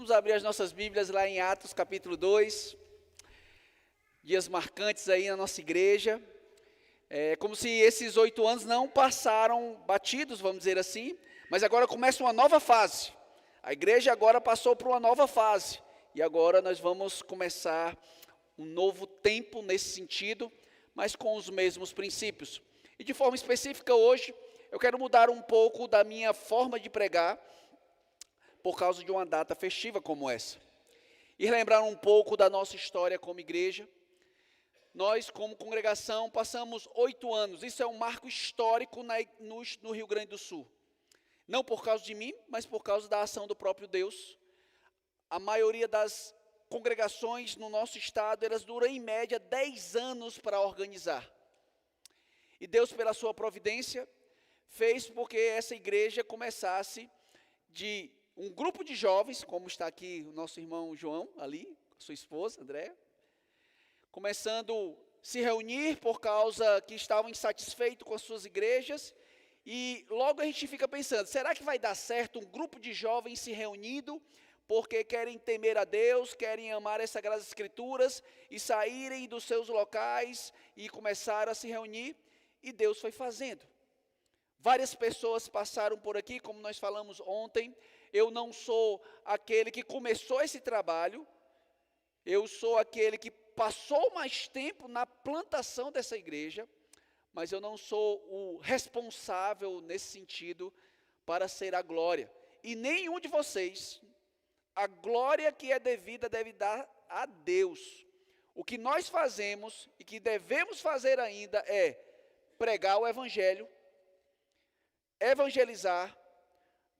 Vamos abrir as nossas Bíblias lá em Atos capítulo 2, dias marcantes aí na nossa igreja. É como se esses 8 anos não passaram batidos, vamos dizer assim, mas agora começa uma nova fase. A igreja agora passou por uma nova fase, e agora nós vamos começar um novo tempo nesse sentido, mas com os mesmos princípios. E de forma específica hoje, eu quero mudar um pouco da minha forma de pregar, por causa de uma data festiva como essa. E relembrar um pouco da nossa história como igreja. Nós, como congregação, passamos 8 anos. Isso é um marco histórico no Rio Grande do Sul. Não por causa de mim, mas por causa da ação do próprio Deus. A maioria das congregações no nosso estado, elas duram em média 10 anos para organizar. E Deus, pela sua providência, fez porque essa igreja começasse de um grupo de jovens, como está aqui o nosso irmão João, ali, sua esposa, Andréa, começando a se reunir por causa que estavam insatisfeitos com as suas igrejas, e logo a gente fica pensando, será que vai dar certo um grupo de jovens se reunindo, porque querem temer a Deus, querem amar as Sagradas Escrituras, e saírem dos seus locais, e começaram a se reunir, e Deus foi fazendo. Várias pessoas passaram por aqui, como nós falamos ontem. Eu não sou aquele que começou esse trabalho, eu sou aquele que passou mais tempo na plantação dessa igreja, mas eu não sou o responsável nesse sentido para ser a glória. E nenhum de vocês, a glória que é devida deve dar a Deus. O que nós fazemos e que devemos fazer ainda é pregar o Evangelho, evangelizar,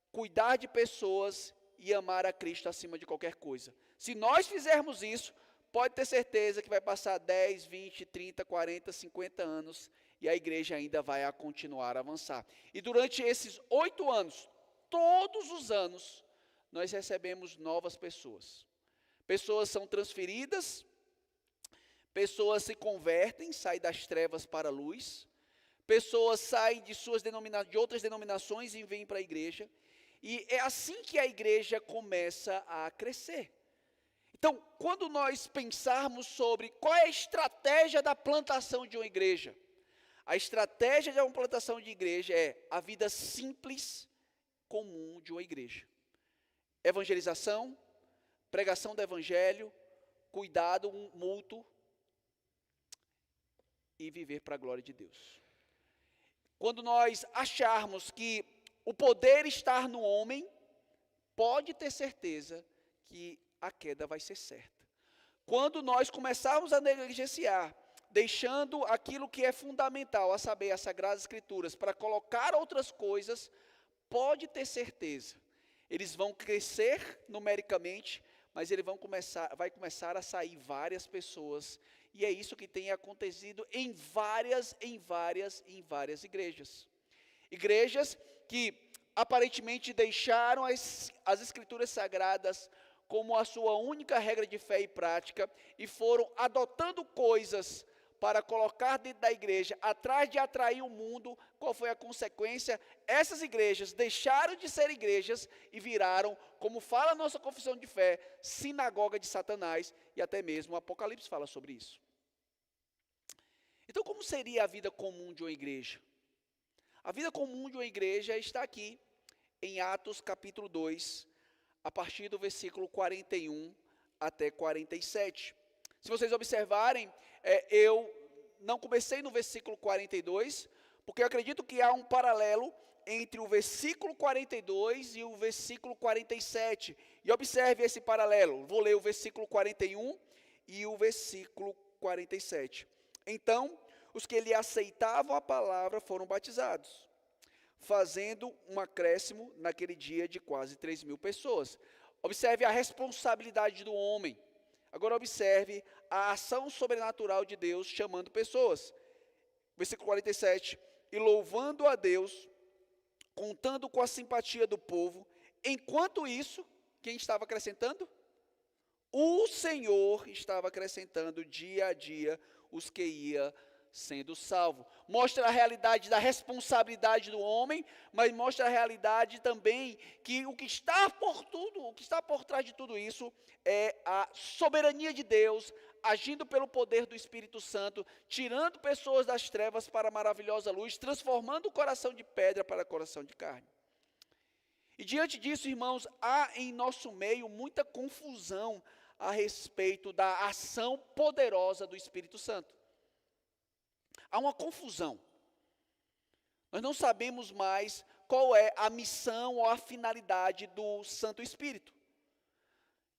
cuidar de pessoas e amar a Cristo acima de qualquer coisa. Se nós fizermos isso, pode ter certeza que vai passar 10, 20, 30, 40, 50 anos e a igreja ainda vai continuar a avançar. E durante esses 8 anos, todos os anos, nós recebemos novas pessoas. Pessoas são transferidas, pessoas se convertem, saem das trevas para a luz, pessoas saem de outras denominações e vêm para a igreja. E é assim que a igreja começa a crescer. Então, quando nós pensarmos sobre qual é a estratégia da plantação de uma igreja, a estratégia de uma plantação de igreja é a vida simples, comum de uma igreja. Evangelização, pregação do evangelho, cuidado mútuo e viver para a glória de Deus. Quando nós acharmos que o poder está no homem, pode ter certeza que a queda vai ser certa. Quando nós começarmos a negligenciar, deixando aquilo que é fundamental, a saber, as Sagradas Escrituras, para colocar outras coisas, pode ter certeza, eles vão crescer numericamente, mas vai começar a sair várias pessoas, e é isso que tem acontecido em várias igrejas. Igrejas que aparentemente deixaram as Escrituras Sagradas como a sua única regra de fé e prática e foram adotando coisas para colocar dentro da igreja, atrás de atrair o mundo. Qual foi a consequência? Essas igrejas deixaram de ser igrejas e viraram, como fala a nossa confissão de fé, sinagoga de Satanás, e até mesmo o Apocalipse fala sobre isso. Então, como seria a vida comum de uma igreja? A vida comum de uma igreja está aqui, em Atos capítulo 2, a partir do versículo 41 até 47. Se vocês observarem, eu não comecei no versículo 42, porque eu acredito que há um paralelo entre o versículo 42 e o versículo 47. E observe esse paralelo. Vou ler o versículo 41 e o versículo 47. Então, os que lhe aceitavam a palavra foram batizados, fazendo um acréscimo naquele dia de quase 3.000 pessoas. Observe a responsabilidade do homem. Agora observe a ação sobrenatural de Deus chamando pessoas. Versículo 47. E louvando a Deus, contando com a simpatia do povo. Enquanto isso, quem estava acrescentando? O Senhor estava acrescentando dia a dia os que ia sendo salvo. Mostra a realidade da responsabilidade do homem, mas mostra a realidade também que o que está por trás de tudo isso é a soberania de Deus, agindo pelo poder do Espírito Santo, tirando pessoas das trevas para a maravilhosa luz, transformando o coração de pedra para coração de carne. E diante disso, irmãos, há em nosso meio muita confusão a respeito da ação poderosa do Espírito Santo. Há uma confusão. Nós não sabemos mais qual é a missão ou a finalidade do Santo Espírito.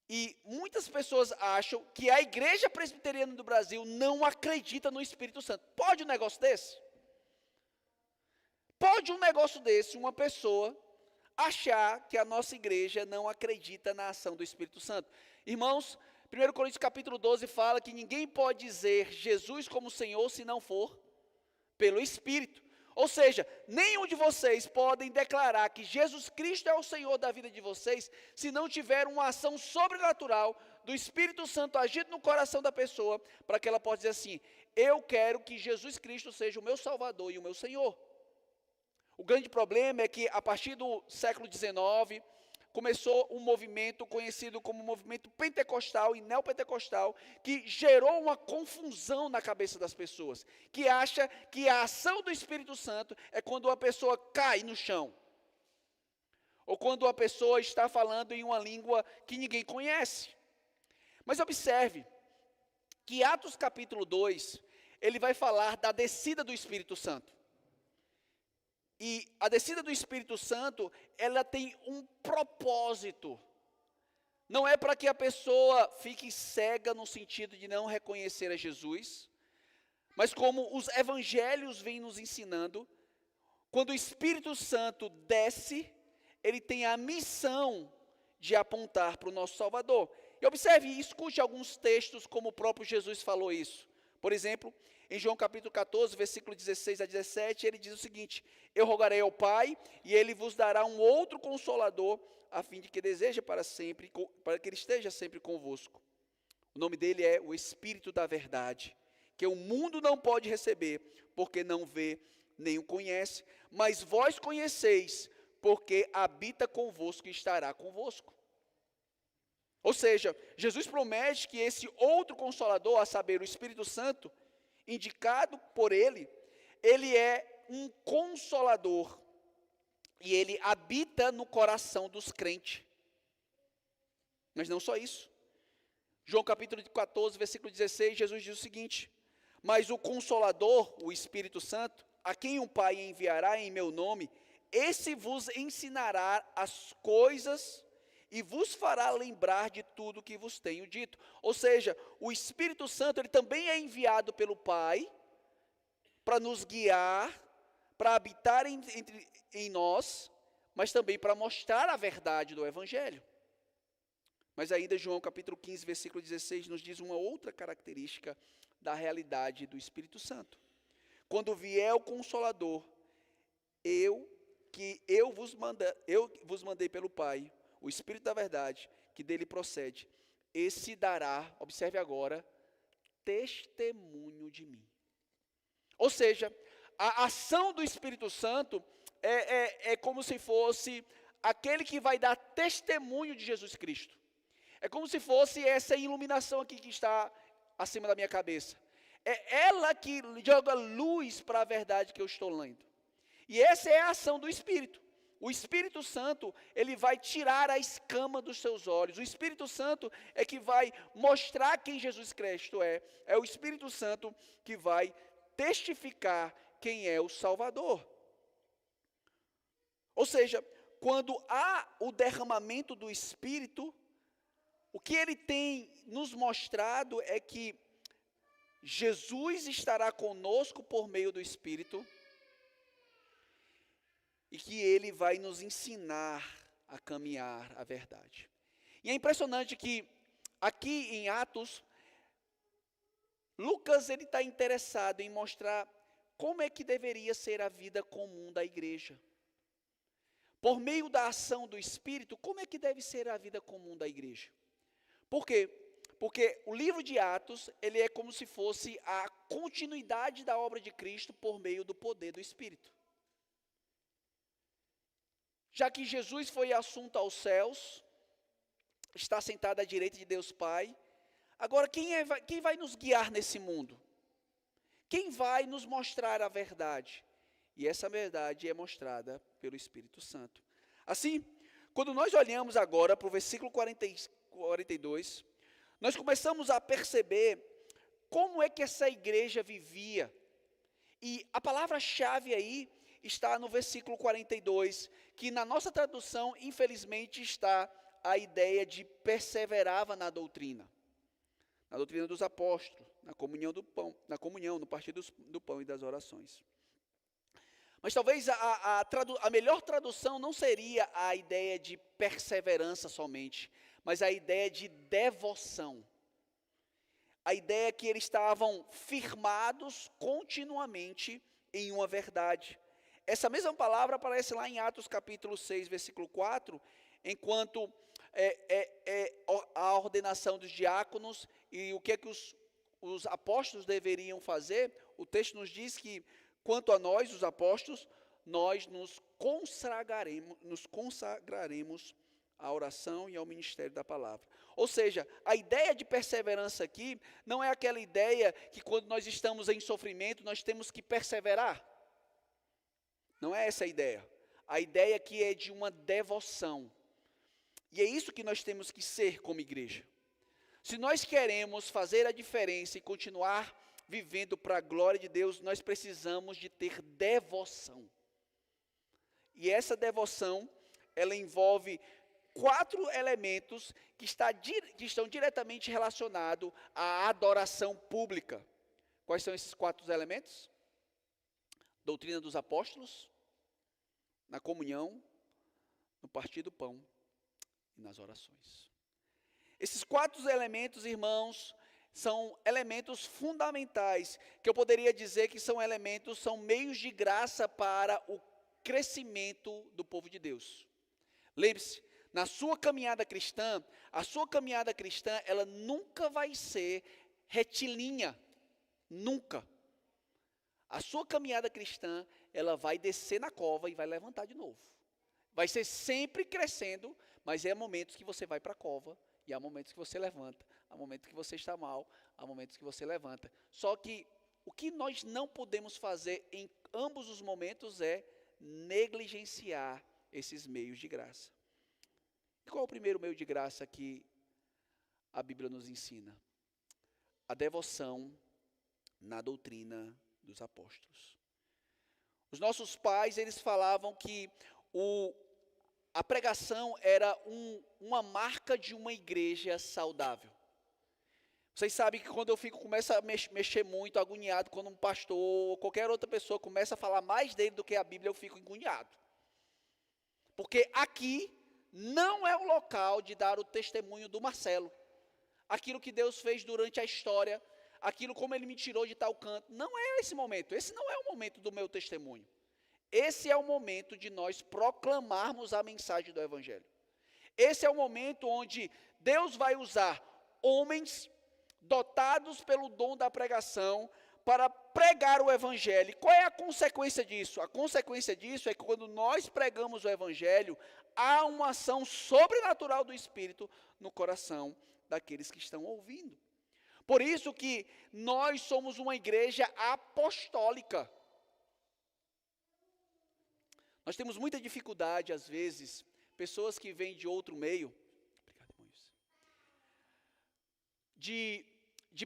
E muitas pessoas acham que a Igreja Presbiteriana do Brasil não acredita no Espírito Santo. Pode um negócio desse? Pode um negócio desse, uma pessoa achar que a nossa igreja não acredita na ação do Espírito Santo? Irmãos, 1 Coríntios capítulo 12 fala que ninguém pode dizer Jesus como Senhor se não for pelo Espírito. Ou seja, nenhum de vocês podem declarar que Jesus Cristo é o Senhor da vida de vocês se não tiver uma ação sobrenatural do Espírito Santo agindo no coração da pessoa, para que ela possa dizer assim: eu quero que Jesus Cristo seja o meu Salvador e o meu Senhor. O grande problema é que a partir do século XIX, começou um movimento conhecido como movimento pentecostal e neopentecostal, que gerou uma confusão na cabeça das pessoas, que acha que a ação do Espírito Santo é quando uma pessoa cai no chão, ou quando uma pessoa está falando em uma língua que ninguém conhece. Mas observe que Atos capítulo 2, ele vai falar da descida do Espírito Santo. E a descida do Espírito Santo, ela tem um propósito. Não é para que a pessoa fique cega no sentido de não reconhecer a Jesus, mas como os evangelhos vêm nos ensinando, quando o Espírito Santo desce, ele tem a missão de apontar para o nosso Salvador. E observe e escute alguns textos como o próprio Jesus falou isso. Por exemplo, em João capítulo 14, versículo 16 a 17, ele diz o seguinte: eu rogarei ao Pai, e ele vos dará um outro Consolador, a fim de que deseje para sempre, para que ele esteja sempre convosco. O nome dele é o Espírito da Verdade, que o mundo não pode receber, porque não vê nem o conhece, mas vós conheceis, porque habita convosco e estará convosco. Ou seja, Jesus promete que esse outro Consolador, a saber, o Espírito Santo, indicado por ele é um consolador, e ele habita no coração dos crentes. Mas não só isso. João capítulo 14, versículo 16, Jesus diz o seguinte: mas o Consolador, o Espírito Santo, a quem o Pai enviará em meu nome, esse vos ensinará as coisas e vos fará lembrar de tudo que vos tenho dito. Ou seja, o Espírito Santo, ele também é enviado pelo Pai para nos guiar, para habitar em nós, mas também para mostrar a verdade do Evangelho. Mas ainda João capítulo 15, versículo 16, nos diz uma outra característica da realidade do Espírito Santo. Quando vier o Consolador, eu vos mandei pelo Pai, o Espírito da Verdade, que dele procede, esse dará, observe agora, testemunho de mim. Ou seja, a ação do Espírito Santo é como se fosse aquele que vai dar testemunho de Jesus Cristo. É como se fosse essa iluminação aqui que está acima da minha cabeça. É ela que joga luz para a verdade que eu estou lendo. E essa é a ação do Espírito. O Espírito Santo, ele vai tirar a escama dos seus olhos. O Espírito Santo é que vai mostrar quem Jesus Cristo é. É o Espírito Santo que vai testificar quem é o Salvador. Ou seja, quando há o derramamento do Espírito, o que ele tem nos mostrado é que Jesus estará conosco por meio do Espírito, e que ele vai nos ensinar a caminhar a verdade. E é impressionante que aqui em Atos, Lucas ele está interessado em mostrar como é que deveria ser a vida comum da igreja. Por meio da ação do Espírito, como é que deve ser a vida comum da igreja? Por quê? Porque o livro de Atos, ele é como se fosse a continuidade da obra de Cristo por meio do poder do Espírito. Já que Jesus foi assunto aos céus, está sentado à direita de Deus Pai, agora quem vai nos guiar nesse mundo? Quem vai nos mostrar a verdade? E essa verdade é mostrada pelo Espírito Santo. Assim, quando nós olhamos agora para o versículo 42, nós começamos a perceber como é que essa igreja vivia. E a palavra-chave aí está no versículo 42, que na nossa tradução, infelizmente, está a ideia de perseverava na doutrina dos apóstolos, na comunhão do pão, no partir do pão e das orações. Mas talvez a melhor tradução não seria a ideia de perseverança somente, mas a ideia de devoção. A ideia que eles estavam firmados continuamente em uma verdade. Essa mesma palavra aparece lá em Atos capítulo 6, versículo 4, enquanto a ordenação dos diáconos e o que é que os apóstolos deveriam fazer. O texto nos diz que, quanto a nós, os apóstolos, nós nos consagraremos à oração e ao ministério da palavra. Ou seja, a ideia de perseverança aqui não é aquela ideia que quando nós estamos em sofrimento nós temos que perseverar. Não é essa a ideia. A ideia aqui é de uma devoção. E é isso que nós temos que ser como igreja. Se nós queremos fazer a diferença e continuar vivendo para a glória de Deus, nós precisamos de ter devoção. E essa devoção, ela envolve 4 elementos que estão diretamente relacionados à adoração pública. Quais são esses 4 elementos? Doutrina dos apóstolos, na comunhão, no partir do pão e nas orações. Esses 4 elementos, irmãos, são elementos fundamentais, que eu poderia dizer que são meios de graça para o crescimento do povo de Deus. Lembre-se, na sua caminhada cristã, ela nunca vai ser retilínea, nunca. A sua caminhada cristã, ela vai descer na cova e vai levantar de novo. Vai ser sempre crescendo, mas há momentos que você vai para a cova, e há momentos que você levanta, há momentos que você está mal, há momentos que você levanta. Só que o que nós não podemos fazer em ambos os momentos é negligenciar esses meios de graça. E qual é o primeiro meio de graça que a Bíblia nos ensina? A devoção na doutrina dos apóstolos. Os nossos pais, eles falavam que a pregação era uma marca de uma igreja saudável. Vocês sabem que quando eu começo a mexer muito, agoniado, quando um pastor ou qualquer outra pessoa começa a falar mais dele do que a Bíblia, eu fico agoniado. Porque aqui não é o local de dar o testemunho do Marcelo. Aquilo que Deus fez durante a história, aquilo como Ele me tirou de tal canto. Não é esse momento, esse não é o momento do meu testemunho. Esse é o momento de nós proclamarmos a mensagem do Evangelho. Esse é o momento onde Deus vai usar homens dotados pelo dom da pregação para pregar o Evangelho. Qual é a consequência disso? A consequência disso é que quando nós pregamos o Evangelho, há uma ação sobrenatural do Espírito no coração daqueles que estão ouvindo. Por isso que nós somos uma igreja apostólica. Nós temos muita dificuldade, às vezes, pessoas que vêm de outro meio, de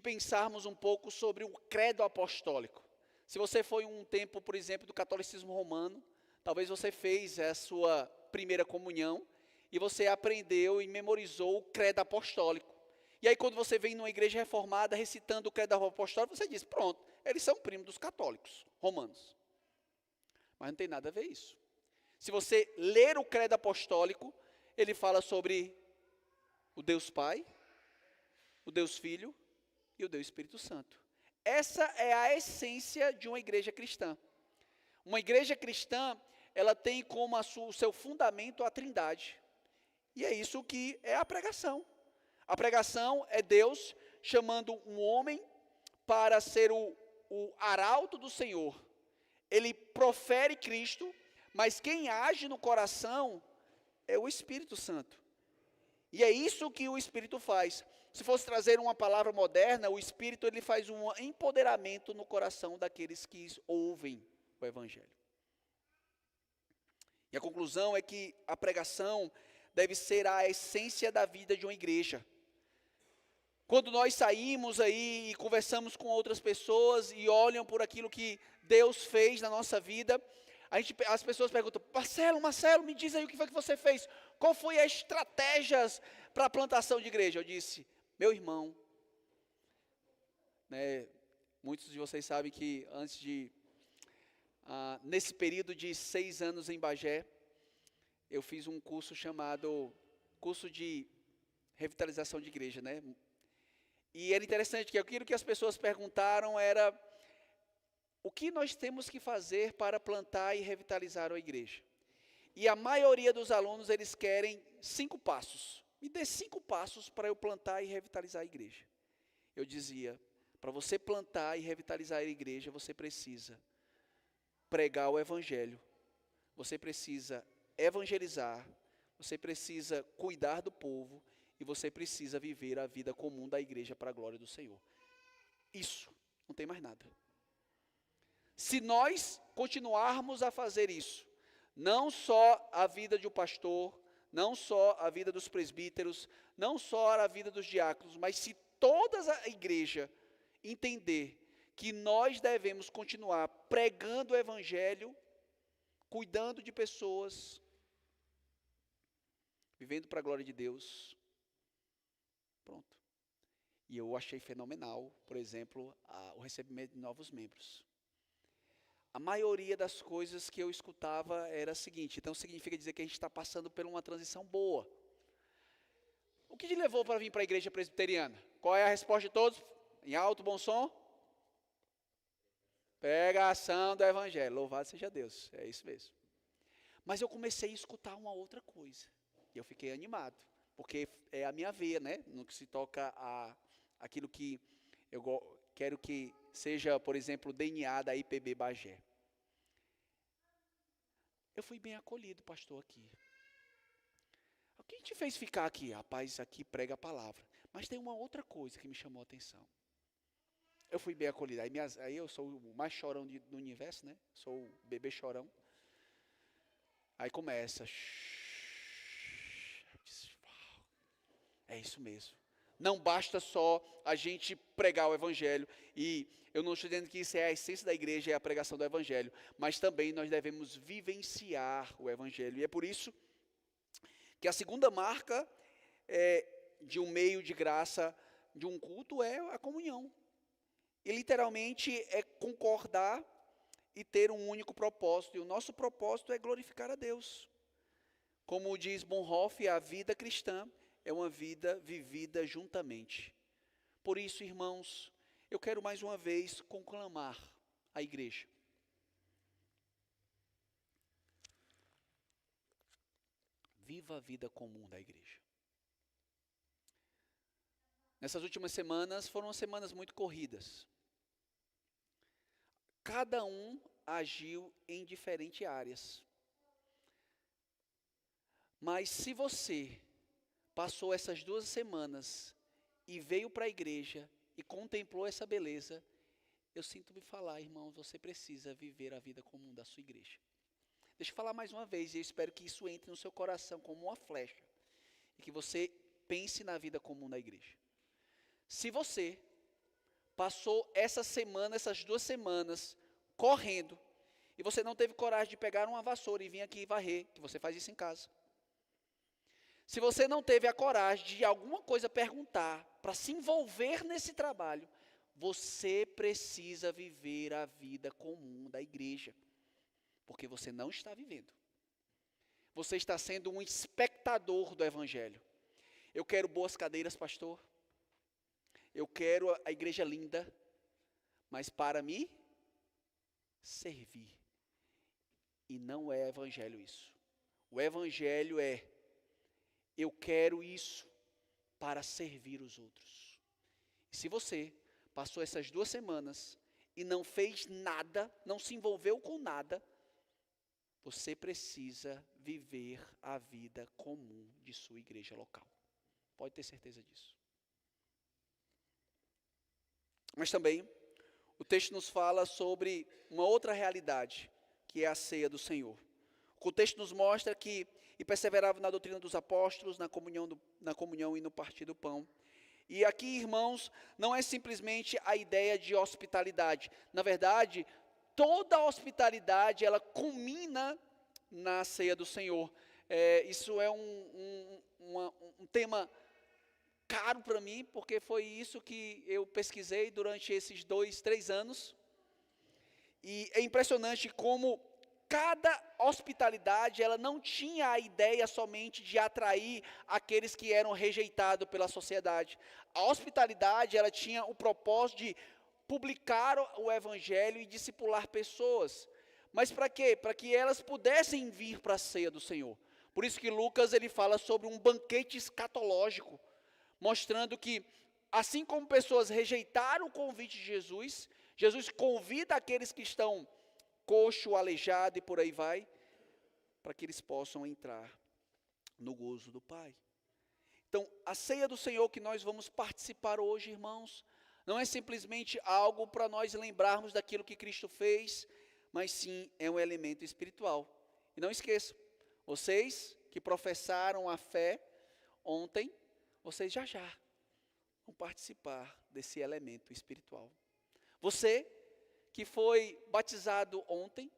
pensarmos um pouco sobre o credo apostólico. Se você foi um tempo, por exemplo, do catolicismo romano, talvez você fez a sua primeira comunhão e você aprendeu e memorizou o credo apostólico. E aí quando você vem numa igreja reformada recitando o credo apostólico, você diz, pronto, eles são primos dos católicos romanos. Mas não tem nada a ver isso. Se você ler o credo apostólico, ele fala sobre o Deus Pai, o Deus Filho e o Deus Espírito Santo. Essa é a essência de uma igreja cristã. Uma igreja cristã, ela tem como o seu fundamento a Trindade. E é isso que é a pregação. A pregação é Deus chamando um homem para ser o arauto do Senhor. Ele profere Cristo, mas quem age no coração é o Espírito Santo. E é isso que o Espírito faz. Se fosse trazer uma palavra moderna, o Espírito ele faz um empoderamento no coração daqueles que ouvem o Evangelho. E a conclusão é que a pregação deve ser a essência da vida de uma igreja. Quando nós saímos aí e conversamos com outras pessoas e olham por aquilo que Deus fez na nossa vida, as pessoas perguntam: Marcelo, me diz aí o que foi que você fez? Qual foi as estratégias para a plantação de igreja? Eu disse: meu irmão, muitos de vocês sabem que nesse período de 6 anos em Bagé, eu fiz um curso chamado curso de revitalização de igreja, E era interessante que aquilo que as pessoas perguntaram era: o que nós temos que fazer para plantar e revitalizar a igreja? E a maioria dos alunos, eles querem 5 passos. Me dê 5 passos para eu plantar e revitalizar a igreja. Eu dizia: para você plantar e revitalizar a igreja, você precisa pregar o Evangelho, você precisa evangelizar, você precisa cuidar do povo, e você precisa viver a vida comum da igreja para a glória do Senhor. Isso, não tem mais nada. Se nós continuarmos a fazer isso, não só a vida de um pastor, não só a vida dos presbíteros, não só a vida dos diáconos, mas se toda a igreja entender que nós devemos continuar pregando o Evangelho, cuidando de pessoas, vivendo para a glória de Deus, pronto. E eu achei fenomenal, por exemplo, o recebimento de novos membros. A maioria das coisas que eu escutava era a seguinte: então significa dizer que a gente está passando por uma transição boa. O que te levou para vir para a igreja presbiteriana? Qual é a resposta de todos? Em alto, bom som? Pregação do Evangelho, louvado seja Deus, é isso mesmo. Mas eu comecei a escutar uma outra coisa, e eu fiquei animado, porque é a minha veia, no que se toca aquilo que eu quero que seja, por exemplo, o DNA da IPB Bagé. Eu fui bem acolhido, pastor, aqui. O que te fez ficar aqui? Rapaz, aqui prega a palavra. Mas tem uma outra coisa que me chamou a atenção. Eu fui bem acolhido. Aí eu sou o mais chorão do universo, Sou o bebê chorão. Aí começa. É isso mesmo. Não basta só a gente pregar o Evangelho, e eu não estou dizendo que isso é a essência da igreja, é a pregação do Evangelho, mas também nós devemos vivenciar o Evangelho. E é por isso que a segunda marca de um meio de graça, de um culto, é a comunhão. E literalmente é concordar e ter um único propósito, e o nosso propósito é glorificar a Deus. Como diz Bonhoeffer, a vida cristã é uma vida vivida juntamente. Por isso, irmãos, eu quero mais uma vez conclamar a igreja. Viva a vida comum da igreja. Nessas últimas semanas, foram semanas muito corridas. Cada um agiu em diferentes áreas. Mas se você passou essas 2 semanas e veio para a igreja e contemplou essa beleza, eu sinto me falar, irmãos, você precisa viver a vida comum da sua igreja. Deixa eu falar mais uma vez, e eu espero que isso entre no seu coração como uma flecha, e que você pense na vida comum da igreja. Se você passou essa semana, essas 2 semanas, correndo, e você não teve coragem de pegar uma vassoura e vir aqui varrer, que você faz isso em casa. Se você não teve a coragem de alguma coisa perguntar, para se envolver nesse trabalho, você precisa viver a vida comum da igreja, porque você não está vivendo. Você está sendo um espectador do Evangelho. Eu quero boas cadeiras, pastor. Eu quero a igreja linda, mas para me servir. E não é Evangelho isso. O Evangelho é: eu quero isso para servir os outros. E se você passou essas 2 semanas e não fez nada, não se envolveu com nada, você precisa viver a vida comum de sua igreja local. Pode ter certeza disso. Mas também, o texto nos fala sobre uma outra realidade, que é a ceia do Senhor. O contexto nos mostra que e perseverava na doutrina dos apóstolos, na comunhão e no partir do pão. E aqui, irmãos, não é simplesmente a ideia de hospitalidade. Na verdade, toda a hospitalidade, ela culmina na ceia do Senhor. Isso é um tema caro para mim, porque foi isso que eu pesquisei durante esses 2, 3 anos. E é impressionante como cada hospitalidade, ela não tinha a ideia somente de atrair aqueles que eram rejeitados pela sociedade. A hospitalidade, ela tinha o propósito de publicar o evangelho e discipular pessoas. Mas para quê? Para que elas pudessem vir para a ceia do Senhor. Por isso que Lucas, ele fala sobre um banquete escatológico, mostrando que, assim como pessoas rejeitaram o convite de Jesus, Jesus convida aqueles que estão coxo, aleijado e por aí vai, para que eles possam entrar no gozo do Pai. Então, a ceia do Senhor que nós vamos participar hoje, irmãos, não é simplesmente algo para nós lembrarmos daquilo que Cristo fez, mas sim é um elemento espiritual. E não esqueçam, vocês que professaram a fé ontem, vocês já vão participar desse elemento espiritual. Você que foi batizado ontem,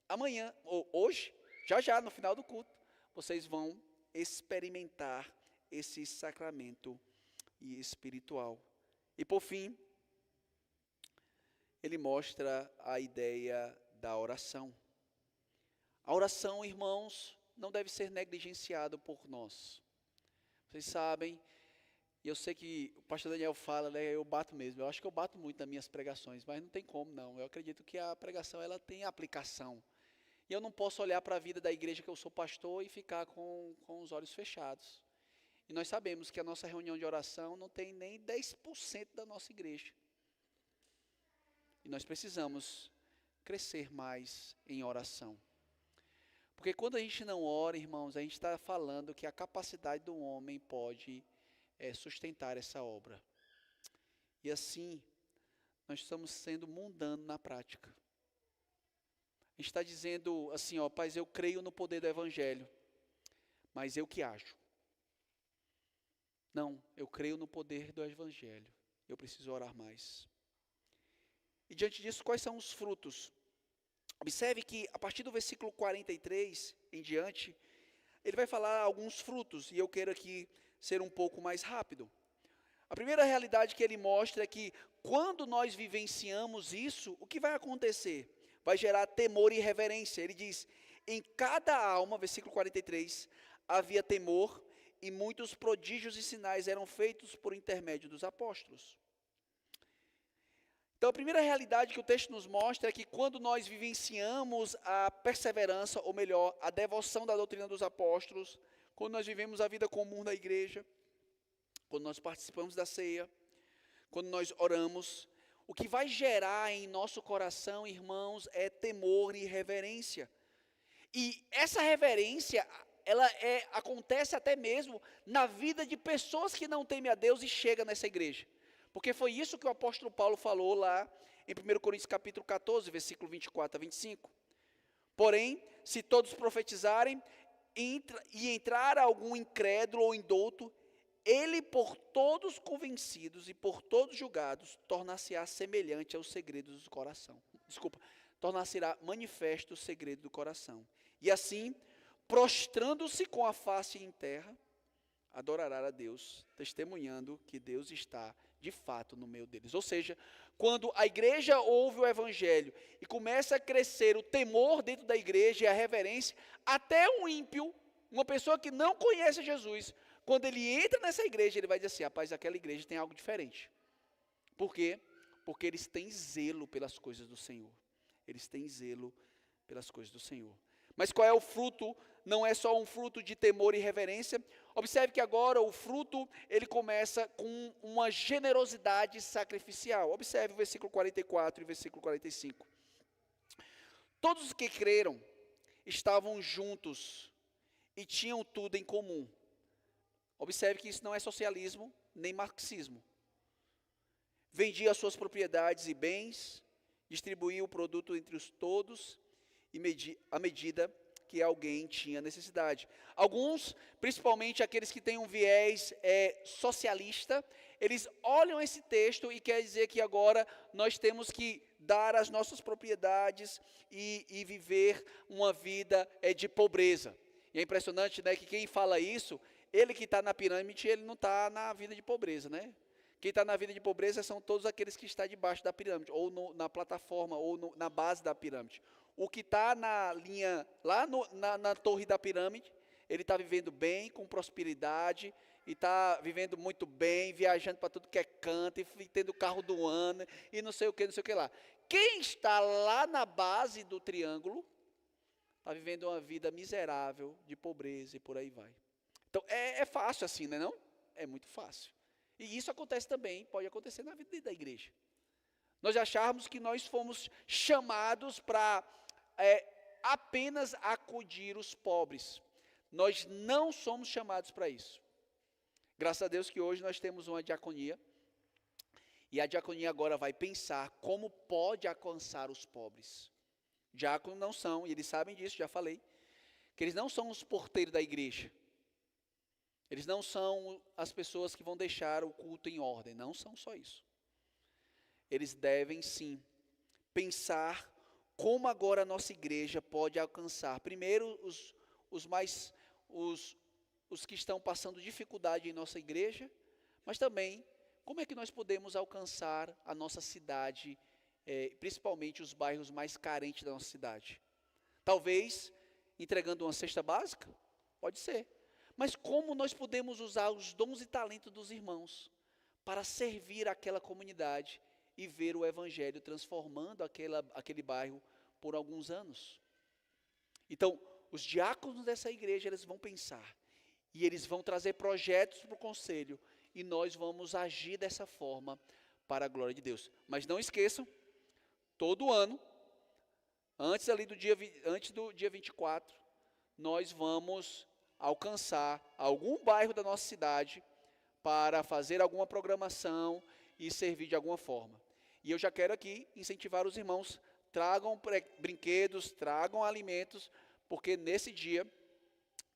amanhã, ou hoje, já no final do culto, vocês vão experimentar esse sacramento espiritual. E por fim, ele mostra a ideia da oração. A oração, irmãos, não deve ser negligenciada por nós. Vocês sabem, e eu sei que o pastor Daniel fala, né, eu bato mesmo, eu acho que eu bato muito nas minhas pregações, mas não tem como não, eu acredito que a pregação ela tem aplicação. E eu não posso olhar para a vida da igreja que eu sou pastor e ficar com os olhos fechados. E nós sabemos que a nossa reunião de oração não tem nem 10% da nossa igreja. E nós precisamos crescer mais em oração. Porque quando a gente não ora, irmãos, a gente está falando que a capacidade do homem pode sustentar essa obra. E assim, nós estamos sendo mundanos na prática. A gente está dizendo assim, ó, Pai, eu creio no poder do Evangelho, mas eu que ajo. Não, eu creio no poder do Evangelho, eu preciso orar mais. E diante disso, quais são os frutos? Observe que a partir do versículo 43 em diante, ele vai falar alguns frutos, e eu quero aqui ser um pouco mais rápido. A primeira realidade que ele mostra é que quando nós vivenciamos isso, o que vai acontecer? Vai gerar temor e reverência. Ele diz, em cada alma, versículo 43, havia temor e muitos prodígios e sinais eram feitos por intermédio dos apóstolos. Então, a primeira realidade que o texto nos mostra é que quando nós vivenciamos a perseverança, ou melhor, a devoção da doutrina dos apóstolos, quando nós vivemos a vida comum da igreja, quando nós participamos da ceia, quando nós oramos, o que vai gerar em nosso coração, irmãos, é temor e reverência. E essa reverência, ela acontece até mesmo na vida de pessoas que não temem a Deus e chegam nessa igreja. Porque foi isso que o apóstolo Paulo falou lá em 1 Coríntios capítulo 14, versículo 24 a 25. Porém, se todos profetizarem e entrar algum incrédulo ou indouto, ele por todos convencidos e por todos julgados, tornar-se-á semelhante aos segredos do coração. Tornar-se-á manifesto o segredo do coração. E assim, prostrando-se com a face em terra, adorará a Deus, testemunhando que Deus está de fato no meio deles. Ou seja, quando a igreja ouve o evangelho e começa a crescer o temor dentro da igreja e a reverência, até um ímpio, uma pessoa que não conhece Jesus, quando ele entra nessa igreja, ele vai dizer assim, rapaz, aquela igreja tem algo diferente. Por quê? Porque eles têm zelo pelas coisas do Senhor. Eles têm zelo pelas coisas do Senhor. Mas qual é o fruto não é só um fruto de temor e reverência. Observe que agora o fruto, ele começa com uma generosidade sacrificial. Observe o versículo 44 e versículo 45. Todos os que creram estavam juntos e tinham tudo em comum. Observe que isso não é socialismo nem marxismo. Vendia suas propriedades e bens, distribuía o produto entre os todos à medida que alguém tinha necessidade. Alguns, principalmente aqueles que têm um viés socialista, eles olham esse texto e quer dizer que agora nós temos que dar as nossas propriedades e viver uma vida de pobreza. E é impressionante, né, que quem fala isso, ele que está na pirâmide, ele não está na vida de pobreza, né? Quem está na vida de pobreza são todos aqueles que estão debaixo da pirâmide, ou na plataforma, ou na base da pirâmide. O que está na linha, lá na torre da pirâmide, ele está vivendo bem, com prosperidade, e está vivendo muito bem, viajando para tudo que é canto, e tendo o carro do ano, e não sei o que lá. Quem está lá na base do triângulo, está vivendo uma vida miserável, de pobreza, e por aí vai. Então, é fácil assim, não é não? É muito fácil. E isso acontece também, pode acontecer na vida da igreja. Nós acharmos que nós fomos chamados para apenas acudir os pobres. Nós não somos chamados para isso. Graças a Deus que hoje nós temos uma diaconia. E a diaconia agora vai pensar como pode alcançar os pobres. Diáconos não são, e eles sabem disso, já falei, que eles não são os porteiros da igreja. Eles não são as pessoas que vão deixar o culto em ordem, não são só isso. Eles devem sim pensar como agora a nossa igreja pode alcançar, primeiro os que estão passando dificuldade em nossa igreja, mas também como é que nós podemos alcançar a nossa cidade, principalmente os bairros mais carentes da nossa cidade. Talvez entregando uma cesta básica, pode ser. Mas como nós podemos usar os dons e talentos dos irmãos para servir aquela comunidade e ver o evangelho transformando aquele bairro por alguns anos? Então, os diáconos dessa igreja, eles vão pensar, e eles vão trazer projetos para o conselho, e nós vamos agir dessa forma para a glória de Deus. Mas não esqueçam, todo ano, antes do dia 24, nós vamos alcançar algum bairro da nossa cidade para fazer alguma programação e servir de alguma forma. E eu já quero aqui incentivar os irmãos, tragam brinquedos, tragam alimentos, porque nesse dia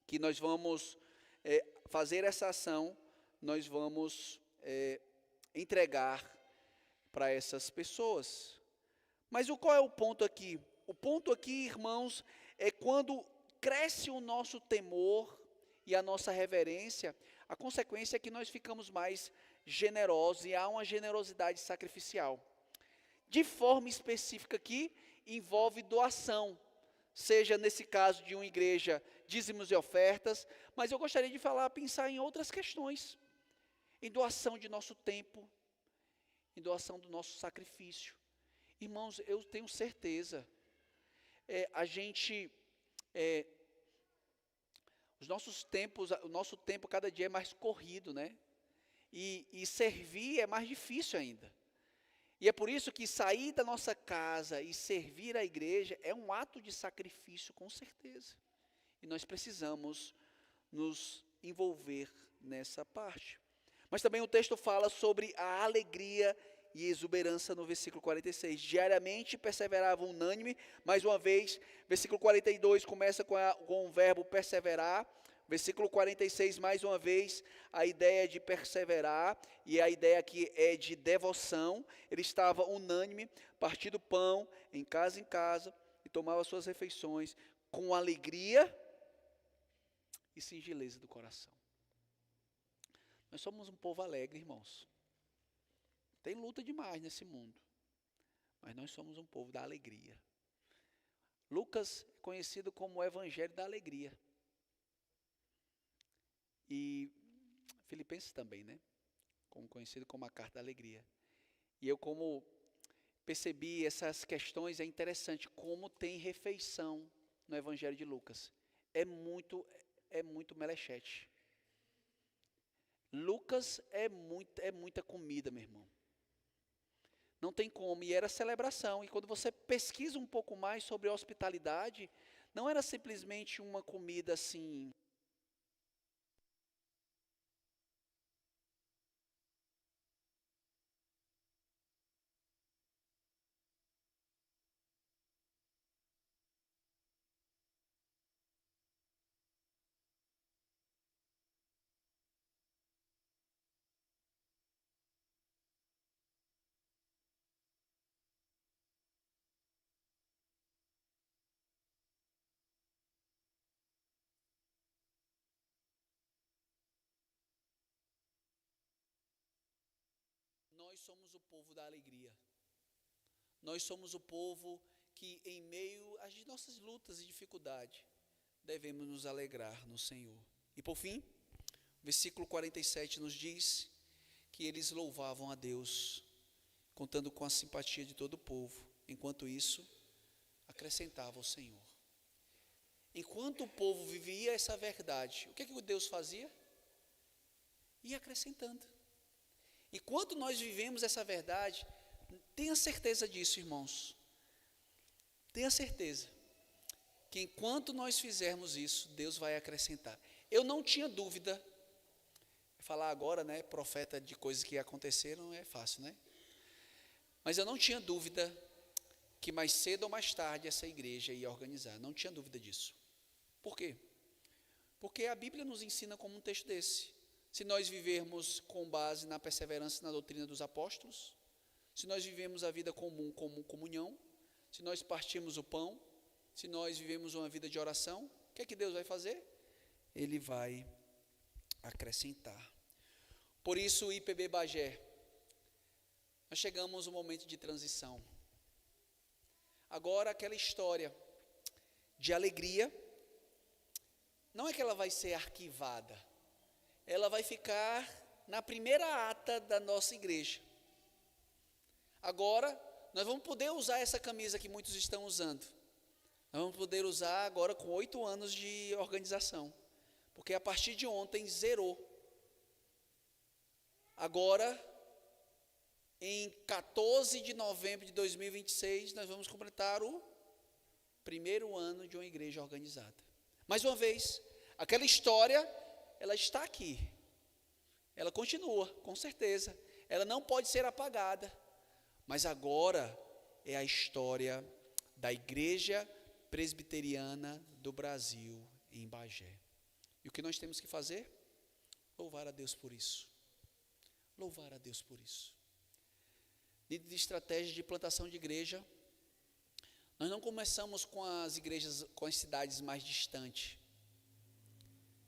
que nós vamos fazer essa ação, nós vamos entregar para essas pessoas. Mas qual é o ponto aqui? O ponto aqui, irmãos, é quando cresce o nosso temor e a nossa reverência, a consequência é que nós ficamos mais generosos e há uma generosidade sacrificial. De forma específica aqui, envolve doação, seja nesse caso de uma igreja, dízimos e ofertas, mas eu gostaria de pensar em outras questões, em doação de nosso tempo, em doação do nosso sacrifício. Irmãos, eu tenho certeza, o nosso tempo cada dia é mais corrido, né? E servir é mais difícil ainda. E é por isso que sair da nossa casa e servir a igreja é um ato de sacrifício, com certeza. E nós precisamos nos envolver nessa parte. Mas também o texto fala sobre a alegria e exuberância no versículo 46. Diariamente perseverava unânime, mais uma vez, versículo 42 começa com o verbo perseverar. Versículo 46, mais uma vez, a ideia de perseverar, e a ideia aqui é de devoção. Ele estava unânime, partindo pão, em casa, e tomava suas refeições com alegria e singeleza do coração. Nós somos um povo alegre, irmãos. Tem luta demais nesse mundo, mas nós somos um povo da alegria. Lucas é conhecido como o Evangelho da Alegria. E Filipenses também, né? Conhecido como a Carta da Alegria. E eu, como percebi essas questões, é interessante como tem refeição no Evangelho de Lucas. é muito melechete. Lucas é muita comida, meu irmão. Não tem como, e era celebração. E quando você pesquisa um pouco mais sobre a hospitalidade, não era simplesmente uma comida assim. Nós somos o povo da alegria. Nós somos o povo que, em meio às nossas lutas e dificuldades, devemos nos alegrar no Senhor. E por fim, versículo 47 nos diz que eles louvavam a Deus, contando com a simpatia de todo o povo. Enquanto isso, acrescentava o Senhor. Enquanto o povo vivia essa verdade, o que Deus fazia? Ia acrescentando. Enquanto nós vivemos essa verdade, tenha certeza disso, irmãos. Tenha certeza que enquanto nós fizermos isso, Deus vai acrescentar. Eu não tinha dúvida, falar agora, né, profeta de coisas que aconteceram é fácil, né? Mas eu não tinha dúvida que mais cedo ou mais tarde essa igreja ia organizar, não tinha dúvida disso. Por quê? Porque a Bíblia nos ensina como um texto desse. Se nós vivermos com base na perseverança e na doutrina dos apóstolos, se nós vivemos a vida comum como comunhão, se nós partimos o pão, se nós vivemos uma vida de oração, o que é que Deus vai fazer? Ele vai acrescentar. Por isso, IPB Bagé, nós chegamos a um momento de transição. Agora aquela história de alegria, não é que ela vai ser arquivada, ela vai ficar na primeira ata da nossa igreja. Agora, nós vamos poder usar essa camisa que muitos estão usando. Nós vamos poder usar agora com 8 anos de organização. Porque a partir de ontem zerou. Agora, em 14 de novembro de 2026, nós vamos completar o primeiro ano de uma igreja organizada. Mais uma vez, aquela história, ela está aqui. Ela continua, com certeza. Ela não pode ser apagada. Mas agora é a história da Igreja Presbiteriana do Brasil, em Bagé. E o que nós temos que fazer? Louvar a Deus por isso. Louvar a Deus por isso. Líder de estratégia de plantação de igreja. Nós não começamos com as igrejas, com as cidades mais distantes.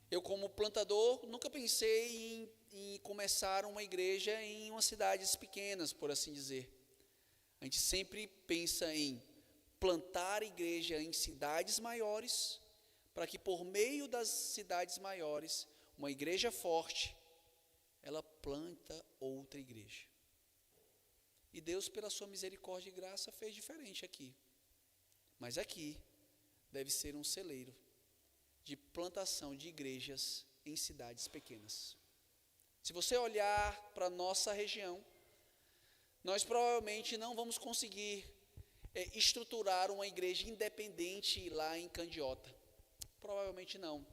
Eu, como plantador, nunca pensei em começar uma igreja em umas cidades pequenas, por assim dizer. A gente sempre pensa em plantar igreja em cidades maiores, para que por meio das cidades maiores, uma igreja forte, ela planta outra igreja. E Deus, pela sua misericórdia e graça, fez diferente aqui. Mas aqui deve ser um celeiro de plantação de igrejas em cidades pequenas. Se você olhar para a nossa região, nós provavelmente não vamos conseguir estruturar uma igreja independente lá em Candiota. Provavelmente não.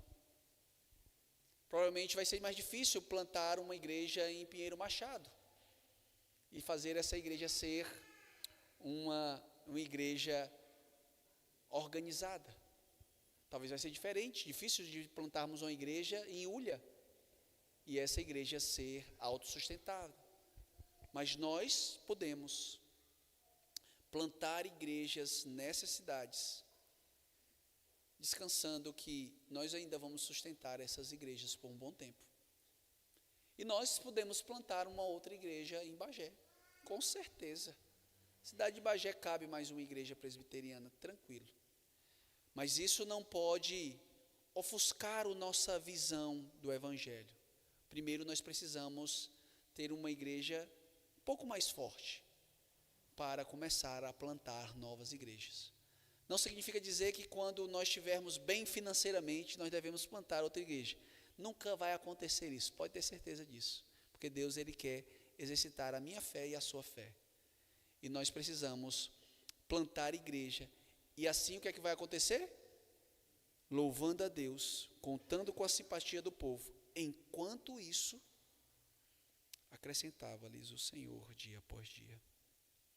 Provavelmente vai ser mais difícil plantar uma igreja em Pinheiro Machado e fazer essa igreja ser uma igreja organizada. Talvez vai ser diferente, difícil de plantarmos uma igreja em Ulha e essa igreja ser autossustentável. Mas nós podemos plantar igrejas nessas cidades, descansando que nós ainda vamos sustentar essas igrejas por um bom tempo. E nós podemos plantar uma outra igreja em Bagé, com certeza. A cidade de Bagé cabe mais uma igreja presbiteriana, tranquilo. Mas isso não pode ofuscar a nossa visão do Evangelho. Primeiro nós precisamos ter uma igreja um pouco mais forte, para começar a plantar novas igrejas. Não significa dizer que quando nós estivermos bem financeiramente, nós devemos plantar outra igreja. Nunca vai acontecer isso, pode ter certeza disso. Porque Deus, Ele quer exercitar a minha fé e a sua fé. E nós precisamos plantar igreja. E assim o que é que vai acontecer? Louvando a Deus, contando com a simpatia do povo. Enquanto isso, acrescentava-lhes o Senhor dia após dia.